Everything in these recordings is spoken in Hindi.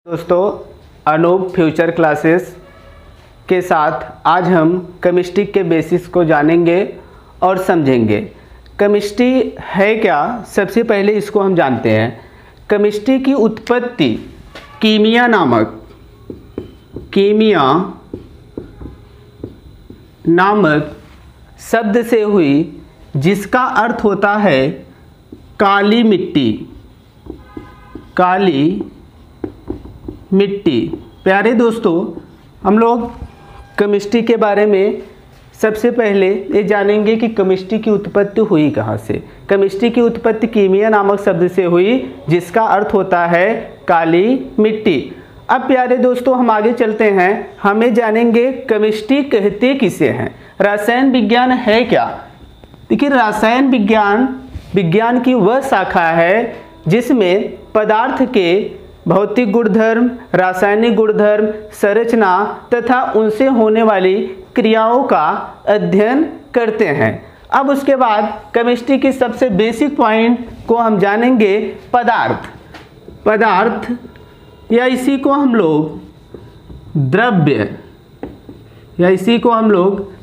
दोस्तों, अनूप फ्यूचर क्लासेस के साथ आज हम केमिस्ट्री के बेसिस को जानेंगे और समझेंगे। केमिस्ट्री है क्या, सबसे पहले इसको हम जानते हैं। केमिस्ट्री की उत्पत्ति कीमिया नामक शब्द से हुई, जिसका अर्थ होता है काली मिट्टी। प्यारे दोस्तों, हम लोग केमिस्ट्री के बारे में सबसे पहले ये जानेंगे कि केमिस्ट्री की उत्पत्ति हुई कहाँ से। केमिस्ट्री की उत्पत्ति कीमिया नामक शब्द से हुई, जिसका अर्थ होता है काली मिट्टी। अब प्यारे दोस्तों, हम आगे चलते हैं। हमें जानेंगे केमिस्ट्री कहते किसे हैं। रसायन विज्ञान है क्या। देखिए, रसायन विज्ञान की वह शाखा है जिसमें पदार्थ के भौतिक गुणधर्म, रासायनिक गुणधर्म, संरचना तथा उनसे होने वाली क्रियाओं का अध्ययन करते हैं। अब उसके बाद केमिस्ट्री की सबसे बेसिक पॉइंट को हम जानेंगे, पदार्थ या इसी को हम लोग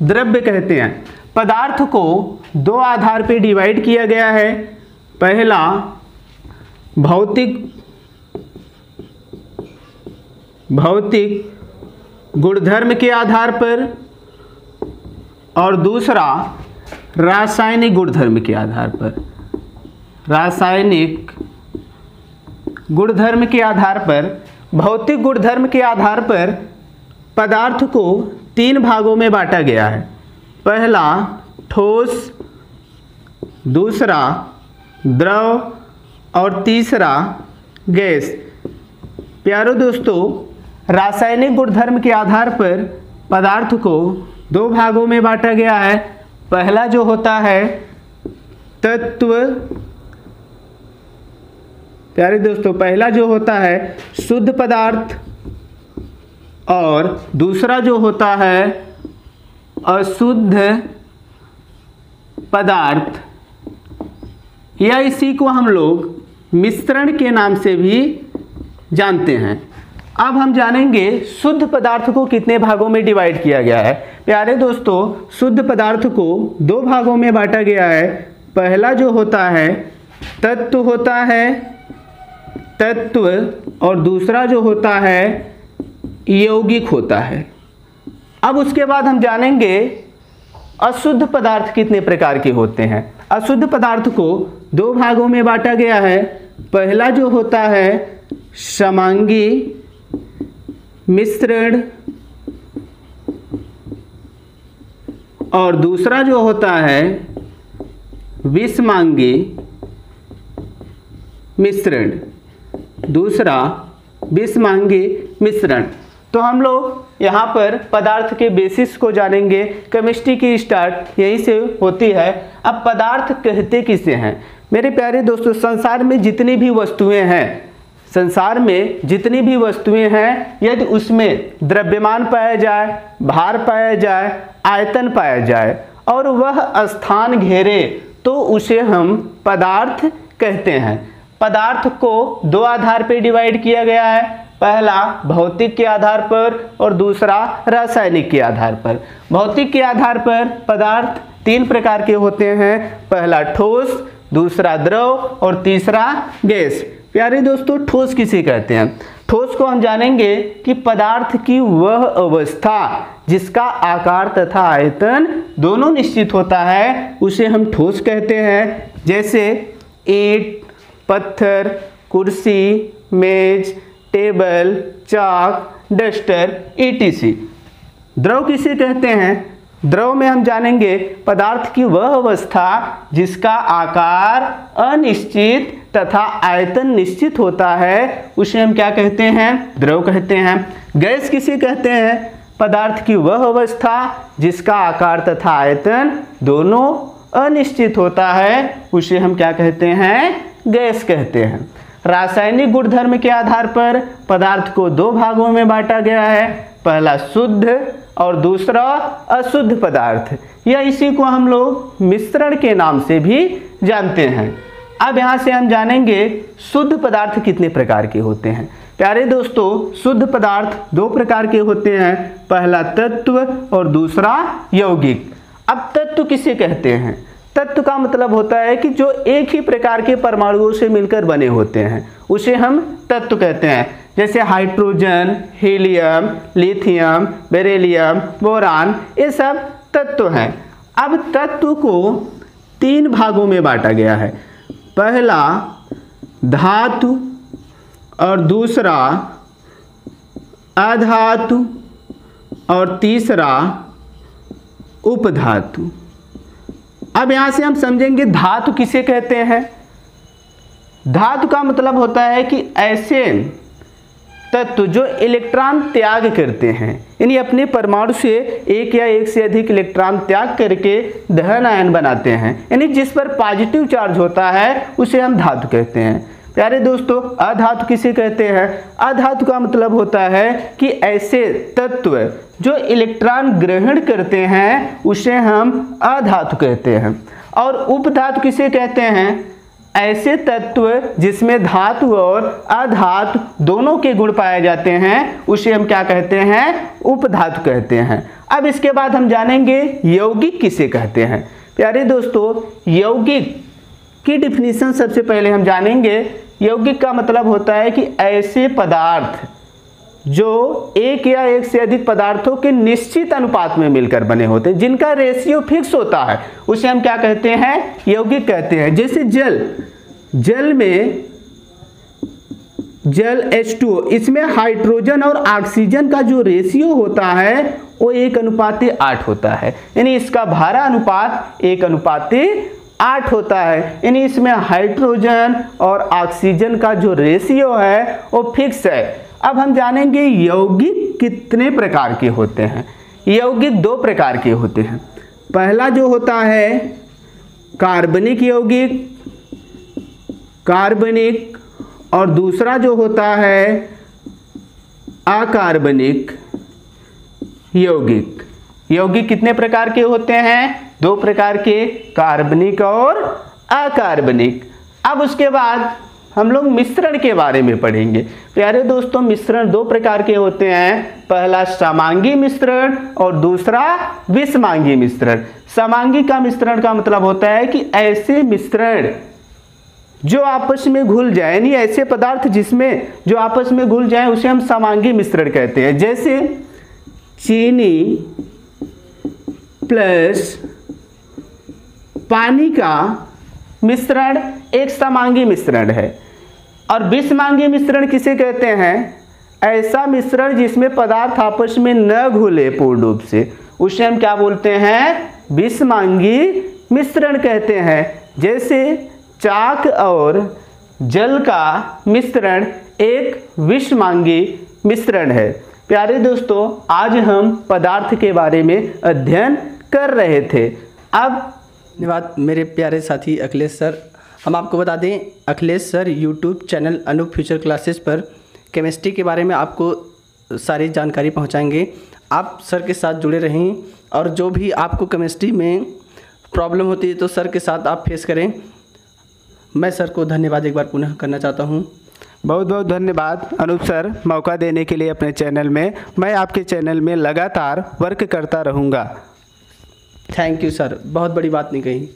द्रव्य कहते हैं। पदार्थ को दो आधार पर डिवाइड किया गया है। पहला भौतिक गुणधर्म के आधार पर और दूसरा रासायनिक गुणधर्म के आधार पर। भौतिक गुणधर्म के आधार पर पदार्थ को तीन भागों में बांटा गया है। पहला ठोस, दूसरा द्रव और तीसरा गैस। प्यारे दोस्तों, रासायनिक गुणधर्म के आधार पर पदार्थ को दो भागों में बांटा गया है। पहला जो होता है तत्व, प्यारे दोस्तों, पहला जो होता है शुद्ध पदार्थ और दूसरा जो होता है अशुद्ध पदार्थ, या इसी को हम लोग मिश्रण के नाम से भी जानते हैं। अब हम जानेंगे शुद्ध पदार्थ को कितने भागों में डिवाइड किया गया है। प्यारे दोस्तों, शुद्ध पदार्थ को दो भागों में बांटा गया है। पहला जो होता है तत्व और दूसरा जो होता है यौगिक होता है। अब उसके बाद हम जानेंगे अशुद्ध पदार्थ कितने प्रकार के होते हैं। अशुद्ध पदार्थ को दो भागों में बांटा गया है। पहला जो होता है समांगी मिश्रण और दूसरा जो होता है विषमांगी मिश्रण। तो हम लोग यहाँ पर पदार्थ के बेसिस को जानेंगे। केमिस्ट्री की स्टार्ट यहीं से होती है। अब पदार्थ कहते किसे हैं। मेरे प्यारे दोस्तों, संसार में जितनी भी वस्तुएं हैं, यदि उसमें द्रव्यमान पाया जाए, भार पाया जाए, आयतन पाया जाए और वह स्थान घेरे, तो उसे हम पदार्थ कहते हैं। पदार्थ को दो आधार पर डिवाइड किया गया है। पहला भौतिक के आधार पर और दूसरा रासायनिक के आधार पर। भौतिक के आधार पर पदार्थ तीन प्रकार के होते हैं। पहला ठोस, दूसरा द्रव और तीसरा गैस। प्यारे दोस्तों, ठोस किसे कहते हैं। ठोस को हम जानेंगे कि पदार्थ की वह अवस्था जिसका आकार तथा आयतन दोनों निश्चित होता है, उसे हम ठोस कहते हैं। जैसे ईंट, पत्थर, कुर्सी, मेज, टेबल, चाक, डस्टर, etc। द्रव किसे कहते हैं। द्रव में हम जानेंगे पदार्थ की वह अवस्था जिसका आकार अनिश्चित तथा आयतन निश्चित होता है, उसे हम क्या कहते हैं, द्रव कहते हैं। गैस किसे कहते हैं। पदार्थ की वह अवस्था जिसका आकार तथा आयतन दोनों अनिश्चित होता है, उसे हम क्या कहते हैं, गैस कहते हैं। रासायनिक गुणधर्म के आधार पर पदार्थ को दो भागों में बांटा गया है। पहला शुद्ध और दूसरा अशुद्ध पदार्थ, या इसी को हम लोग मिश्रण के नाम से भी जानते हैं। अब यहाँ से हम जानेंगे शुद्ध पदार्थ कितने प्रकार के होते हैं। प्यारे दोस्तों, शुद्ध पदार्थ दो प्रकार के होते हैं, पहला तत्व और दूसरा यौगिक। अब तत्व किसे कहते हैं? तत्व का मतलब होता है कि जो एक ही प्रकार के परमाणुओं से मिलकर बने होते हैं, उसे हम तत्व कहते हैं। जैसे hydrogen, helium, lithium, beryllium, boron, ये सब तत्व हैं। अब तत्व को 3 भागों में बांटा गया है। पहला धातु और दूसरा अधातु और तीसरा उपधातु। अब यहां से हम समझेंगे धातु किसे कहते हैं। धातु का मतलब होता है कि ऐसे तत्व जो इलेक्ट्रॉन त्याग करते हैं, यानी अपने परमाणु से एक या एक से अधिक इलेक्ट्रॉन त्याग करके धन आयन बनाते हैं, यानी जिस पर पॉजिटिव चार्ज होता है उसे हम धातु कहते हैं। प्यारे दोस्तों, अधातु किसे कहते हैं? अधातु का मतलब होता है कि ऐसे तत्व जो इलेक्ट्रॉन ग्रहण करते हैं उसे हम अधातु कहते हैं। और उपधातु किसे कहते हैं? ऐसे तत्व जिसमें धातु और अधातु दोनों के गुण पाए जाते हैं, उसे हम क्या कहते हैं? उपधातु कहते हैं। अब इसके बाद हम जानेंगे यौगिक किसे कहते हैं। प्यारे दोस्तों, यौगिक की डिफिनीशन सबसे पहले हम जानेंगे। यौगिक का मतलब होता है कि ऐसे पदार्थ जो एक या एक से अधिक पदार्थों के निश्चित अनुपात में मिलकर बने होते हैं, जिनका रेशियो फिक्स होता है, उसे हम क्या कहते हैं? यौगिक कहते हैं। जैसे जल में जल H2O, इसमें हाइड्रोजन और ऑक्सीजन का जो रेशियो होता है वो 1:8 होता है, यानी इसका भारा अनुपात 1:8 होता है, यानी इसमें हाइड्रोजन और ऑक्सीजन का जो रेशियो है वो फिक्स है। अब हम जानेंगे यौगिक कितने प्रकार के होते हैं। यौगिक 2 प्रकार के होते हैं। पहला जो होता है कार्बनिक यौगिक, कार्बनिक, और दूसरा जो होता है अकार्बनिक यौगिक। यौगिक कितने प्रकार के होते हैं? 2 प्रकार के, कार्बनिक और अकार्बनिक। अब उसके बाद हम लोग मिश्रण के बारे में पढ़ेंगे। प्यारे दोस्तों, मिश्रण 2 प्रकार के होते हैं। पहला समांगी मिश्रण और दूसरा विषमांगी मिश्रण। समांगी का मिश्रण का मतलब होता है कि ऐसे मिश्रण जो आपस में घुल जाए, यानी ऐसे पदार्थ जिसमें जो आपस में घुल जाए उसे हम समांगी मिश्रण कहते हैं। जैसे चीनी प्लस पानी का मिश्रण एक समांगी मिश्रण है। और विषमांगी मिश्रण किसे कहते हैं? ऐसा मिश्रण जिसमें पदार्थ आपस में न घुले पूर्ण रूप से, उसे हम क्या बोलते हैं? विषमांगी मिश्रण कहते हैं। जैसे चाक और जल का मिश्रण एक विषमांगी मिश्रण है। प्यारे दोस्तों, आज हम पदार्थ के बारे में अध्ययन कर रहे थे। अब धन्यवाद मेरे प्यारे साथी अखिलेश सर। हम आपको बता दें, Akhilesh sir YouTube channel Anoop future classes पर केमिस्ट्री के बारे में आपको सारी जानकारी पहुंचाएंगे। आप सर के साथ जुड़े रहें और जो भी आपको केमिस्ट्री में प्रॉब्लम होती है तो सर के साथ आप फेस करें। मैं सर को धन्यवाद एक बार पुनः करना चाहता हूं। बहुत बहुत धन्यवाद अनूप सर, मौका देने के लिए अपने चैनल में। मैं आपके चैनल में लगातार वर्क करता रहूँगा। थैंक यू सर, बहुत बड़ी बात नहीं कही।